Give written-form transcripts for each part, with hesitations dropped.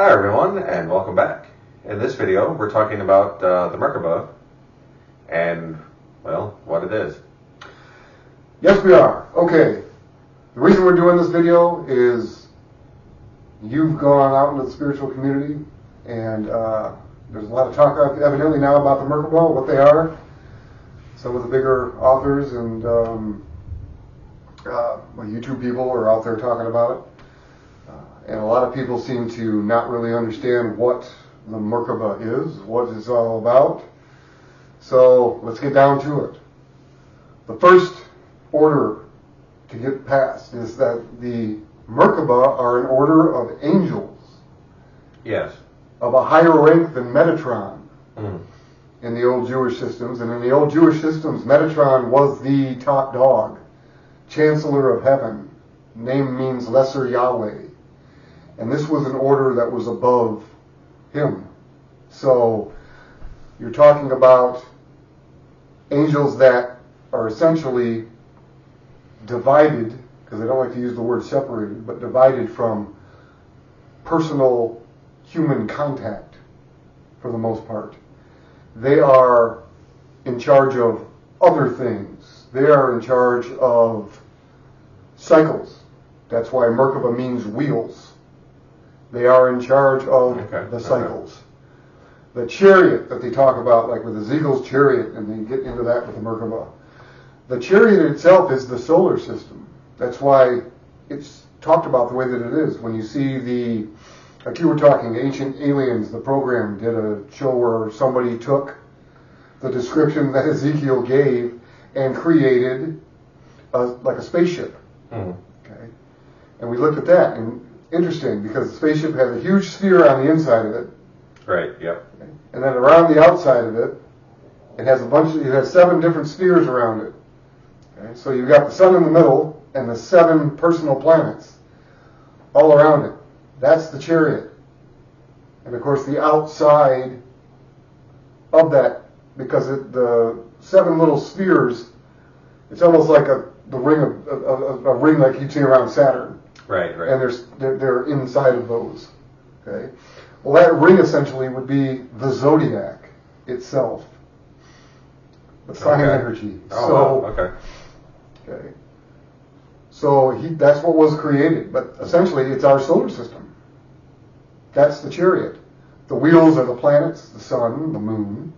Hi everyone, and welcome back. In this video, we're talking about the Merkabah and, well, what it is. Yes, we are. Okay. The reason we're doing this video is you've gone out into the spiritual community, and there's a lot of talk evidently now about the Merkabah, what they are. Some of the bigger authors and YouTube people are out there talking about it. And a lot of people seem to not really understand what the Merkabah is, what it's all about. So let's get down to it. The first order to get past is that the Merkabah are an order of angels. Yes. Of a higher rank than Metatron in the old Jewish systems. And in the old Jewish systems, Metatron was the top dog, Chancellor of Heaven. Name means Lesser Yahweh. And this was an order that was above him. So you're talking about angels that are essentially divided, because I don't like to use the word separated, but divided from personal human contact for the most part. They are in charge of other things. They are in charge of cycles. That's why Merkabah means wheels. They are in charge of the cycles. The chariot that they talk about, like with Ezekiel's chariot, and they get into that with the Merkabah. The chariot itself is the solar system. That's why it's talked about the way that it is. When you see like you were talking, Ancient Aliens, the program did a show where somebody took the description that Ezekiel gave and created like a spaceship. Okay, and we looked at that, and interesting, because the spaceship has a huge sphere on the inside of it. Right, yep. Okay. And then around the outside of it, it has 7 different spheres around it. Okay. So you've got the sun in the middle and the 7 personal planets all around it. That's the chariot. And of course the outside of that, because the 7 little spheres, it's almost like a ring like you'd see around Saturn. Right. And they're inside of those. Okay. Well, that ring essentially would be the zodiac itself, the sign energy. Oh, wow. Okay. So that's what was created, but essentially it's our solar system. That's the chariot. The wheels are the planets, the sun, the moon,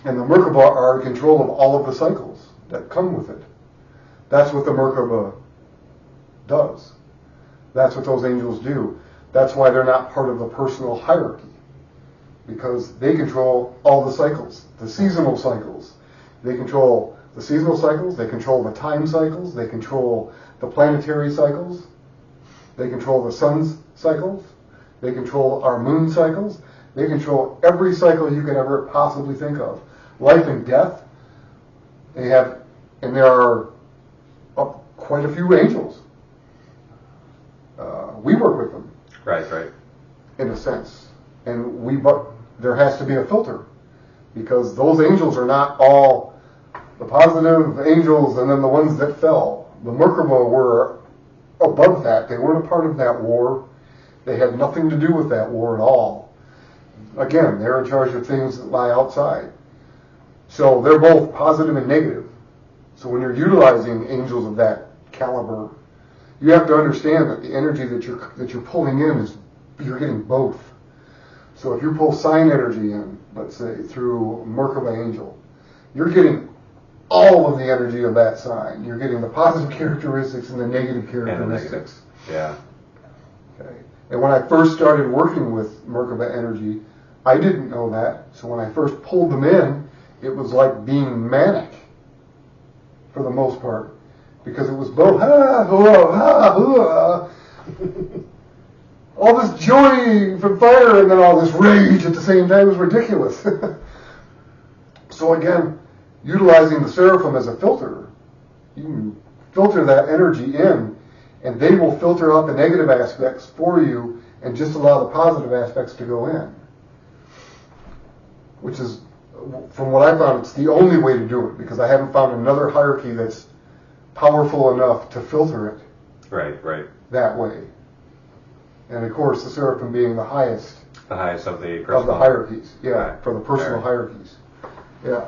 and the Merkabah are in control of all of the cycles that come with it. That's what the Merkabah does. That's what those angels do. That's why they're not part of the personal hierarchy, because they control all the cycles, the seasonal cycles. They control the seasonal cycles, they control the time cycles, they control the planetary cycles, they control the sun's cycles, they control our moon cycles, they control every cycle you could ever possibly think of. Life and death, they have, and there are quite a few angels. We work with them. Right. In a sense. But there has to be a filter, because those angels are not all the positive angels and then the ones that fell. The Merkabah were above that. They weren't a part of that war. They had nothing to do with that war at all. Again, they're in charge of things that lie outside. So they're both positive and negative. So when you're utilizing angels of that caliber, you have to understand that the energy that you're pulling in you're getting both. So if you pull sign energy in, let's say, through Merkabah angel, you're getting all of the energy of that sign. You're getting the positive characteristics and the negative characteristics. Yeah. Okay. And when I first started working with Merkabah energy, I didn't know that. So when I first pulled them in, it was like being manic for the most part. Because it was both, all this joy from fire and then all this rage at the same time. It was ridiculous. So again, utilizing the seraphim as a filter, you can filter that energy in, and they will filter out the negative aspects for you and just allow the positive aspects to go in. Which is, from what I found, it's the only way to do it, because I haven't found another hierarchy that's powerful enough to filter it Right. that way. And of course, the seraphim being the highest of the personal. of the hierarchies. Yeah, Right. for the personal hierarchies. Yeah.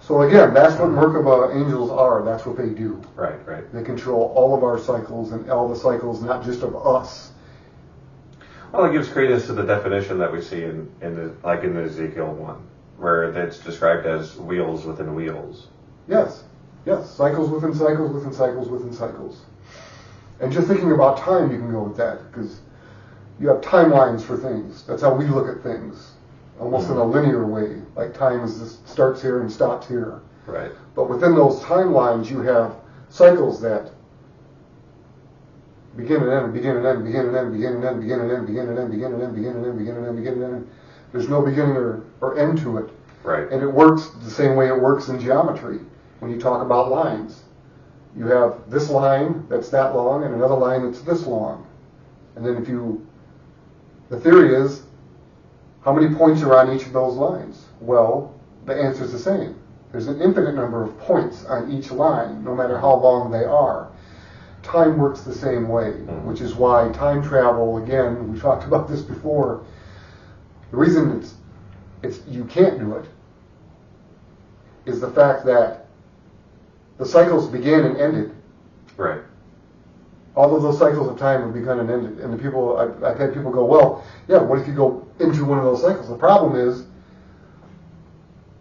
So again, that's what Merkabah angels are. That's what they do. Right. They control all of our cycles and all the cycles, not just of us. Well, it gives credence to the definition that we see in Ezekiel 1, where it's described as wheels within wheels. Yes. Cycles within cycles within cycles within cycles. And just thinking about time, you can go with that, because you have timelines for things. That's how we look at things, almost in a linear way. Like time starts here and stops here. Right. But within those timelines, you have cycles that begin and end, begin and end, begin and end, begin and end, begin and end, begin and end, begin and end, begin and end, begin and end, begin and end. There's no beginning or end to it. Right. And it works the same way it works in geometry. When you talk about lines, you have this line that's that long and another line that's this long. And then the theory is, how many points are on each of those lines? Well, the answer is the same. There's an infinite number of points on each line, no matter how long they are. Time works the same way, which is why time travel, again, we talked about this before, the reason you can't do it is the fact that the cycles began and ended. Right. All of those cycles of time have begun and ended. And I've had people go, well, yeah, what if you go into one of those cycles? The problem is,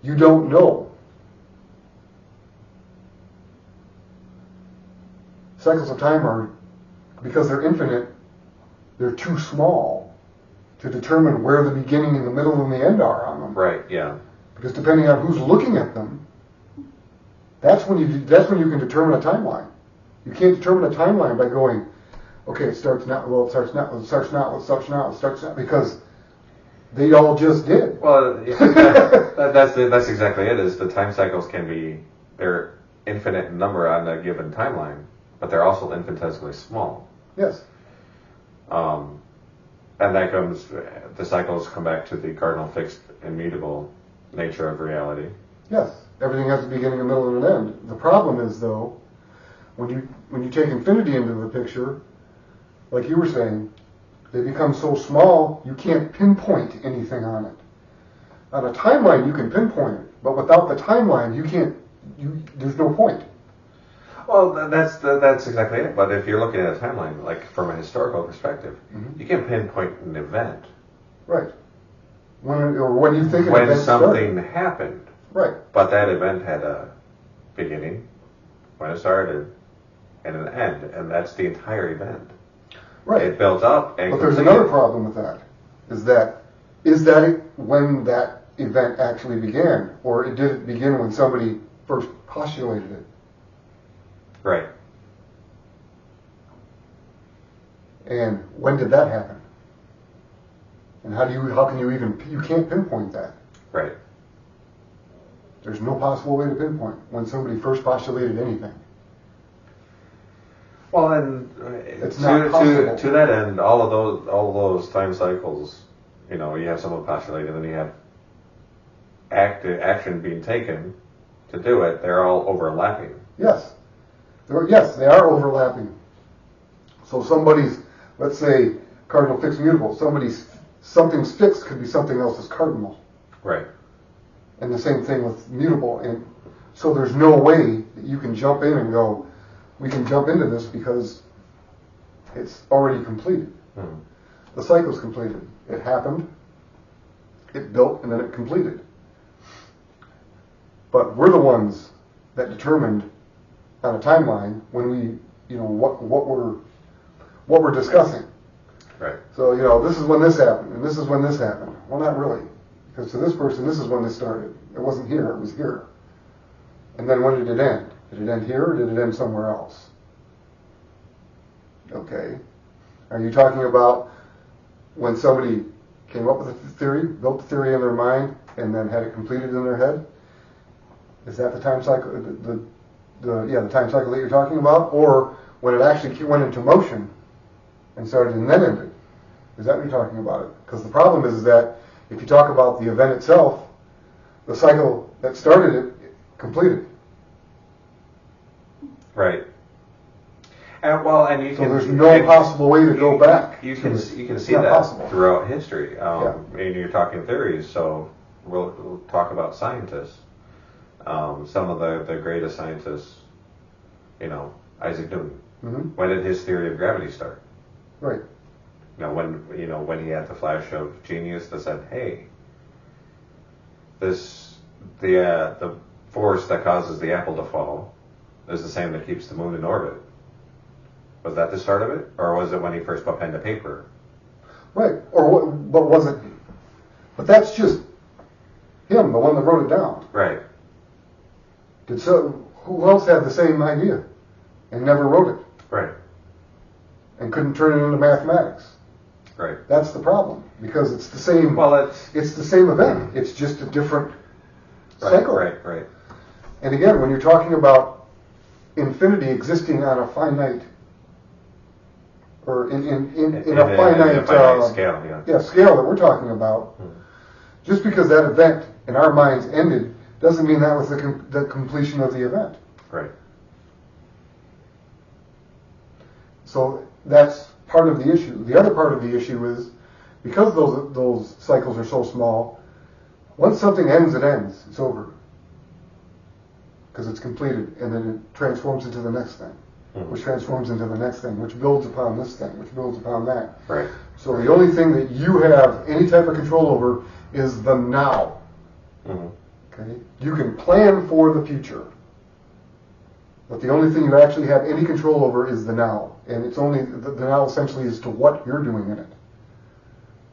you don't know. Cycles of time are, because they're infinite, they're too small to determine where the beginning and the middle and the end are on them. Right, yeah. Because depending on who's looking at them, that's when you can determine a timeline. You can't determine a timeline by going, okay, it starts now, well, it starts now, it starts now, it starts now, it starts now, because they all just did. Well, that's exactly it. Is the time cycles they're infinite in number on a given timeline, but they're also infinitesimally small. Yes. And the cycles come back to the cardinal, fixed, immutable nature of reality. Yes. Everything has a beginning, a middle, and an end. The problem is, though, when you take infinity into the picture, like you were saying, they become so small you can't pinpoint anything on it. On a timeline, you can pinpoint it, but without the timeline, there's no point. Well, that's exactly it. But if you're looking at a timeline, like from a historical perspective, you can pinpoint an event. Right. When you think when something happened. Right. But that event had a beginning, when it started, and an end, and that's the entire event. Right. It built up and But there's another problem with that. Is that when that event actually began, or did it begin when somebody first postulated it? Right. And when did that happen? And you can't pinpoint that. Right. There's no possible way to pinpoint when somebody first postulated anything. Well, and it's not possible. To that end, all of those time cycles, you have someone postulated, and then you have action being taken to do it. They're all overlapping. Yes. They are overlapping. So let's say, cardinal, fixed, mutable. Something's fixed could be something else is cardinal. Right. And the same thing with mutable. And so there's no way that you can jump in and go, we can jump into this because it's already completed. The cycle's completed. It happened, it built, and then it completed. But we're the ones that determined on a timeline when what we're discussing. Right. So, this is when this happened, and this is when this happened. Well, not really. Because to this person, this is when this started. It wasn't here, it was here. And then when did it end? Did it end here, or did it end somewhere else? Okay. Are you talking about when somebody came up with a theory, built the theory in their mind, and then had it completed in their head? Is that the time cycle, the time cycle that you're talking about? Or when it actually went into motion and started and then ended? Is that what you're talking about? Because the problem is that if you talk about the event itself, the cycle that started it completed. Right. And you So can. there's no possible way to go back. You can see not that possible. throughout history. And you're talking theories, so we'll talk about scientists. Some of the greatest scientists, Isaac Newton. Mm-hmm. When did his theory of gravity start? Right. When he had the flash of genius that said, "Hey, the force that causes the apple to fall is the same that keeps the moon in orbit." Was that the start of it, or was it when he first put pen to paper? Right. But was it? But that's just him, the one that wrote it down. Right. Who else had the same idea and never wrote it? Right. And couldn't turn it into mathematics. Right. That's the problem, because it's the same. Well, it's the same event. It's just a different cycle. Right. And again, when you're talking about infinity existing on a finite, or in a finite scale, scale that we're talking about, just because that event in our minds ended doesn't mean that was the completion of the event. Right. So that's part of the issue. The other part of the issue is, because those cycles are so small, once something ends, it ends. It's over. Because it's completed, and then it transforms into the next thing, which transforms into the next thing, which builds upon this thing, which builds upon that. Right. So the only thing that you have any type of control over is the now. Mm-hmm. Okay? You can plan for the future, but the only thing you actually have any control over is the now. And it's only the now essentially is to what you're doing in it.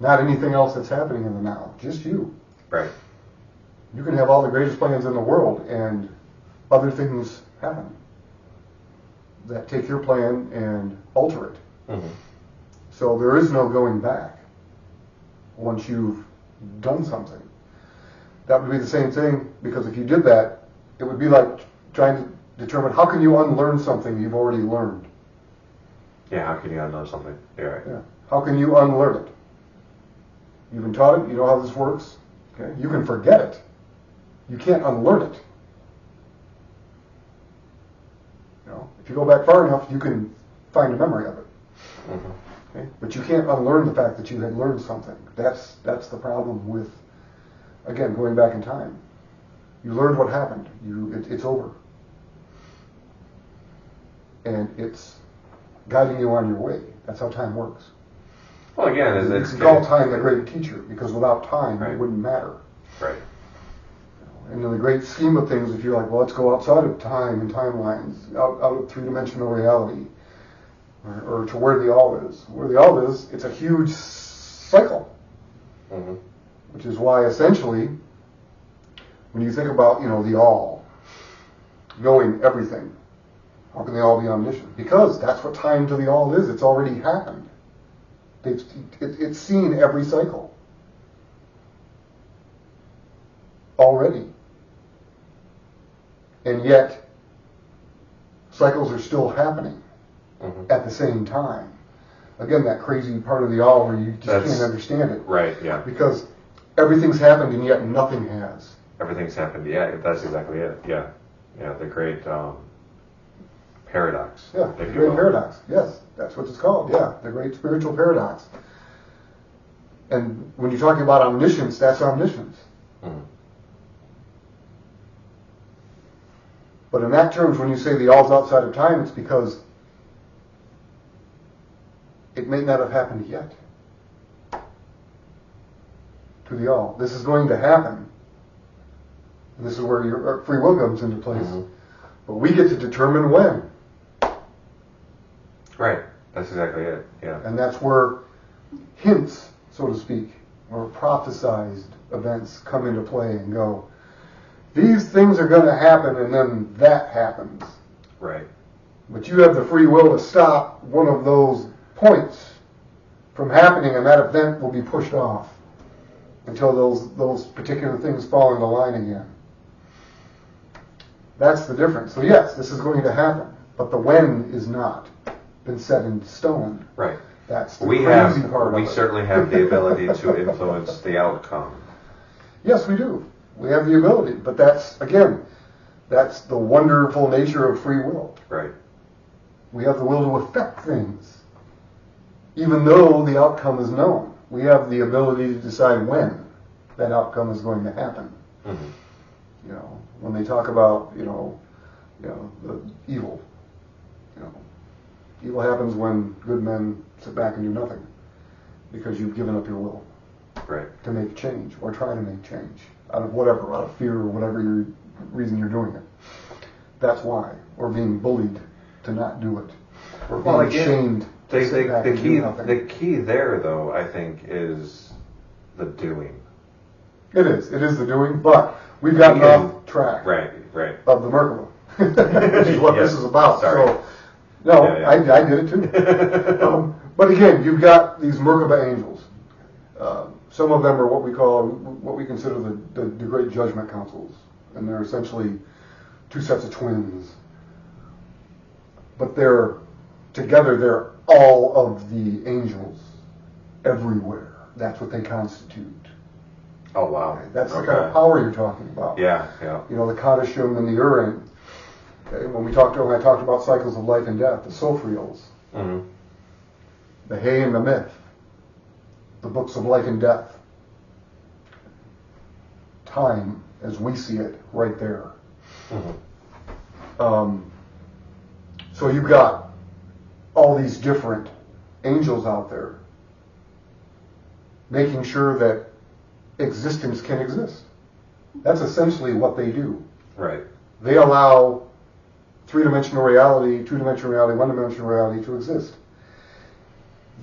Not anything else that's happening in the now. Just you. Right. You can have all the greatest plans in the world, and other things happen that take your plan and alter it. Mm-hmm. So there is no going back once you've done something. That would be the same thing, because if you did that, it would be like trying to determine how can you unlearn something you've already learned. Yeah, how can you unlearn something? Right. Yeah. How can you unlearn it? You've been taught it, you know how this works. Okay. You can forget it. You can't unlearn it. If you go back far enough, you can find a memory of it. Mm-hmm. Okay? But you can't unlearn the fact that you had learned something. That's the problem with, again, going back in time. You learned what happened. It's over. And it's guiding you on your way. That's how time works. Well, again, you can call time the great teacher, because without time, it wouldn't matter. Right. And in the great scheme of things, if you're like, well, let's go outside of time and timelines, out of three-dimensional reality, or to where the all is. Where the all is, it's a huge cycle. Mm-hmm. Which is why, essentially, when you think about, the all, knowing everything, how can the all be omniscient? Because that's what time to the all is. It's already happened. It's seen every cycle. Already. And yet, cycles are still happening at the same time. Again, that crazy part of the all where you just can't understand it. Right, yeah. Because everything's happened and yet nothing has. Everything's happened, yeah, that's exactly it, yeah. Yeah, the great paradox. Yeah, the great paradox, yes, that's what it's called, yeah, the great spiritual paradox. And when you're talking about omniscience, that's omniscience. Mm-hmm. But in that terms, when you say the all's outside of time, it's because it may not have happened yet to the all. This is going to happen. And this is where your free will comes into place. Mm-hmm. But we get to determine when. Right. That's exactly it. Yeah. And that's where hints, so to speak, or prophesized events come into play and go, these things are going to happen, and then that happens. Right. But you have the free will to stop one of those points from happening, and that event will be pushed off until those particular things fall into line again. That's the difference. So yes, this is going to happen, but the when is not been set in stone. Right. That's the crazy part of it. We certainly have the ability to influence the outcome. Yes, we do. We have the ability, but that's the wonderful nature of free will. Right. We have the will to affect things. Even though the outcome is known, we have the ability to decide when that outcome is going to happen. Mm-hmm. You know, when they talk about, the evil, evil happens when good men sit back and do nothing because you've given up your will to make change or try to make change out of fear or whatever reason you're doing it. That's why. Or being bullied to not do it. Or being shamed to sit back and do nothing. The key there, though, I think, is the doing. It is the doing, but we've gotten off track of the Merkabah, which is what this is about. Sorry. So, no, yeah. I did it too. But again, you've got these Merkabah angels. Some of them are what we consider the great judgment councils, and they're essentially two sets of twins. But together they're all of the angels everywhere. That's what they constitute. Oh, wow. Okay. That's the kind of power you're talking about. Yeah. The Kadashim and the Urim. Okay? When I talked about cycles of life and death, the Sophriels, the Hay and the Myth, the books of life and death, time as we see it right there. So you've got all these different angels out there making sure that existence can exist. That's essentially what they do. Right. They allow three-dimensional reality, two-dimensional reality, one-dimensional reality to exist.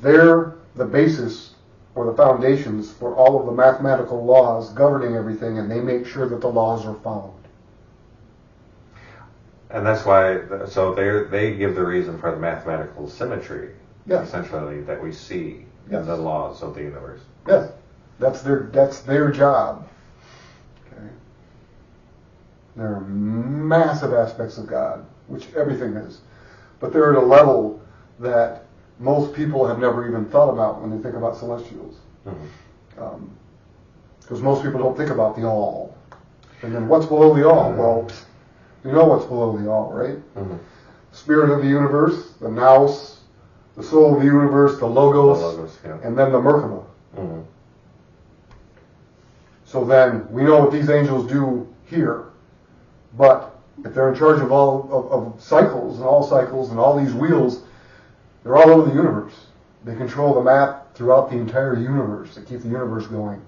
They're the basis or the foundations for all of the mathematical laws governing everything, and they make sure that the laws are followed. And that's why, so they give the reason for the mathematical symmetry, essentially, that we see in the laws of the universe. Yes, that's their job. Okay, there are massive aspects of God, which everything is, but they're at a level that most people have never even thought about when they think about celestials. Because most people don't think about the all. And then what's below the all? Well, you know what's below the all, right? Spirit of the universe, the nous, the soul of the universe, the logos, and then the Merkabah. So then we know what these angels do here, but if they're in charge of all of cycles and all these wheels, they're all over the universe. They control the map throughout the entire universe. They keep the universe going.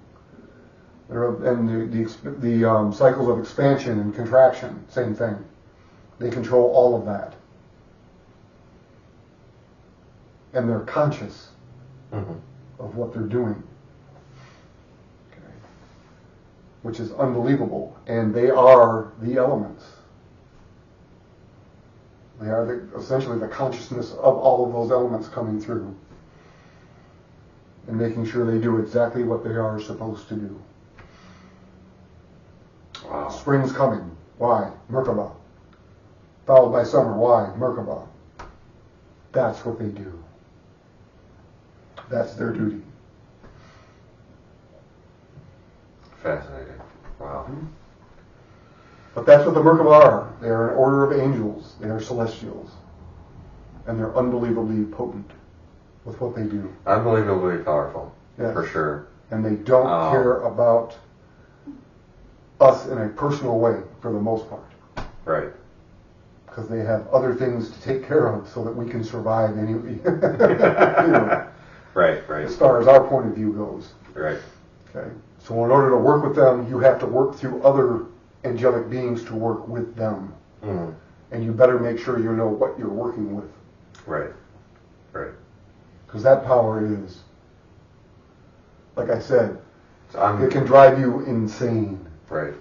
And the cycles of expansion and contraction, same thing. They control all of that. And they're conscious of what they're doing. Okay. Which is unbelievable. And they are the elements. They are essentially the consciousness of all of those elements coming through. And making sure they do exactly what they are supposed to do. Wow. Spring's coming. Why? Merkabah. Followed by summer. Why? Merkabah. That's what they do. That's their duty. Fascinating. Wow. But that's what the Merkabah are. They are an order of angels. They are celestials. And they're unbelievably potent with what they do. Unbelievably powerful. Yes. For sure. And they don't care about us in a personal way, for the most part. Right. Because they have other things to take care of so that we can survive anyway. Right. As far as our point of view goes. Right. Okay. So in order to work with them, you have to work through other angelic beings to work with them. And you better make sure you know what you're working with. Right. Because that power is, like I said, it can drive you insane. Right.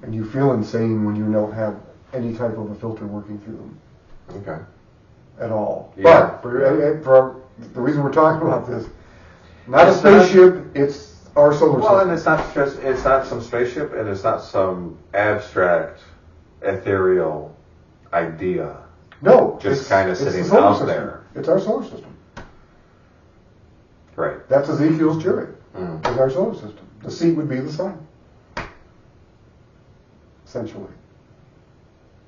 And you feel insane when you don't have any type of a filter working through them. Okay. At all. Yeah. But for the reason we're talking about this, not a spaceship, it's our solar system. Well, and it's not some spaceship, and it's not some abstract, ethereal idea. No. Just kind of sitting the out system. there. It's our solar system. Right. That's Ezekiel's chariot. It's our solar system. The seat would be the sun. Essentially.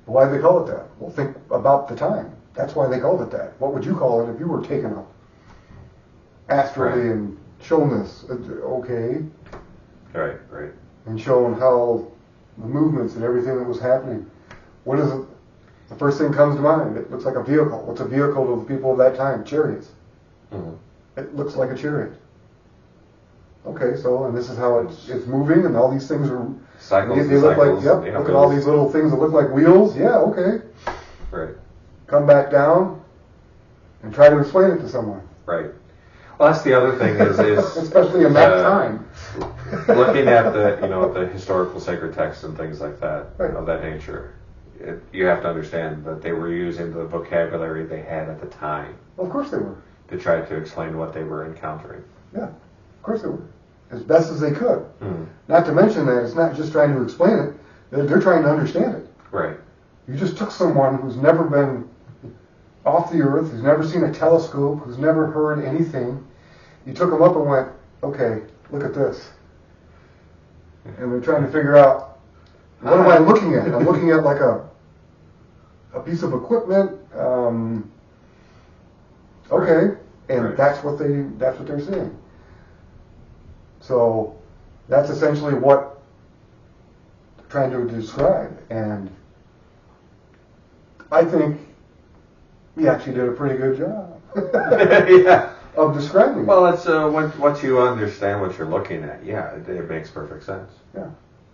Why do they call it that? Well, think about the time. That's why they called it that. What would you call it if you were taken up astrally and shown this? Okay. Right. And shown how the movements and everything that was happening. What is it? The first thing comes to mind. It looks like a vehicle. What's a vehicle to the people of that time? Chariots. Mm-hmm. It looks like a chariot. Okay, so, and this is how it's moving, and all these things are... Cycles they look cycles. like, yep, look at all these little things that look like wheels. Yeah, okay. Right. Come back down and try to explain it to someone. Right. Well, that's the other thing is especially in that time. Looking at the historical sacred texts and things like that, right. of that nature, you have to understand that they were using the vocabulary they had at the time. Well, of course they were. To try to explain what they were encountering. Yeah, of course they were. As best as they could. Mm. Not to mention that it's not just trying to explain it, they're trying to understand it. Right. You just took someone who's never been off the earth, who's never seen a telescope, who's never heard anything. You took them up and went, okay, look at this. And they're trying to figure out, what am I looking at? I'm looking at like a piece of equipment. Okay, and right. that's what they're seeing. So that's essentially what they're trying to describe, and I think he actually did a pretty good job yeah. of describing it. Well, it's once you understand what you're looking at, yeah, it makes perfect sense. Yeah.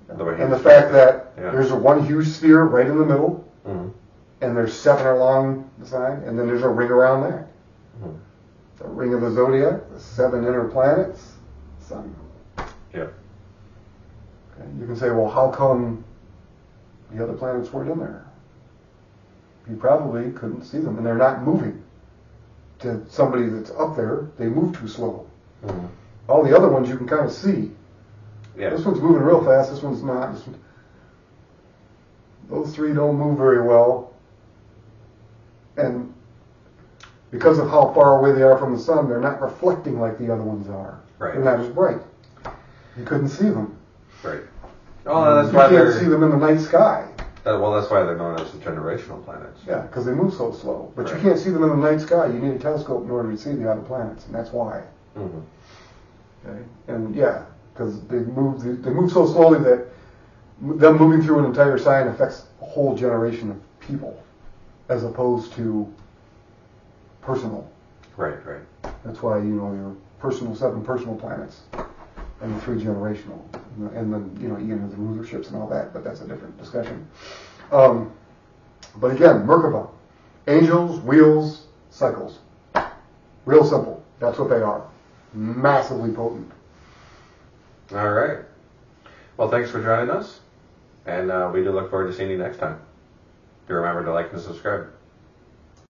And the fact that there's one huge sphere right in the middle, mm-hmm. and there's 7 along the side, and then there's a ring around that. Mm-hmm. The ring of the zodiac, the 7 inner planets, sun. Yeah. Okay. You can say, well, how come the other planets weren't in there? You probably couldn't see them, and they're not moving. To somebody that's up there, they move too slow. Mm-hmm. All the other ones you can kind of see. Yeah. This one's moving real fast. This one's not. Those 3 don't move very well, and because of how far away they are from the sun, they're not reflecting like the other ones are. Right. They're not as bright. You couldn't see them. Right. Oh, that's why you can't see them in the night sky. That's why they're known as the generational planets. Yeah, because they move so slow. But right. you can't see them in the night sky. You need a telescope in order to see the other planets, and that's why. Mm-hmm. Okay. And yeah, because they move so slowly that them moving through an entire sign affects a whole generation of people, as opposed to personal. Right. That's why your 7 personal planets, and the 3 generational, and then you have the rulerships and all that. But that's a different discussion. But again, Merkabah, angels, wheels, cycles. Real simple. That's what they are. Massively potent. All right. Well, thanks for joining us, and we do look forward to seeing you next time. Do remember to like and subscribe.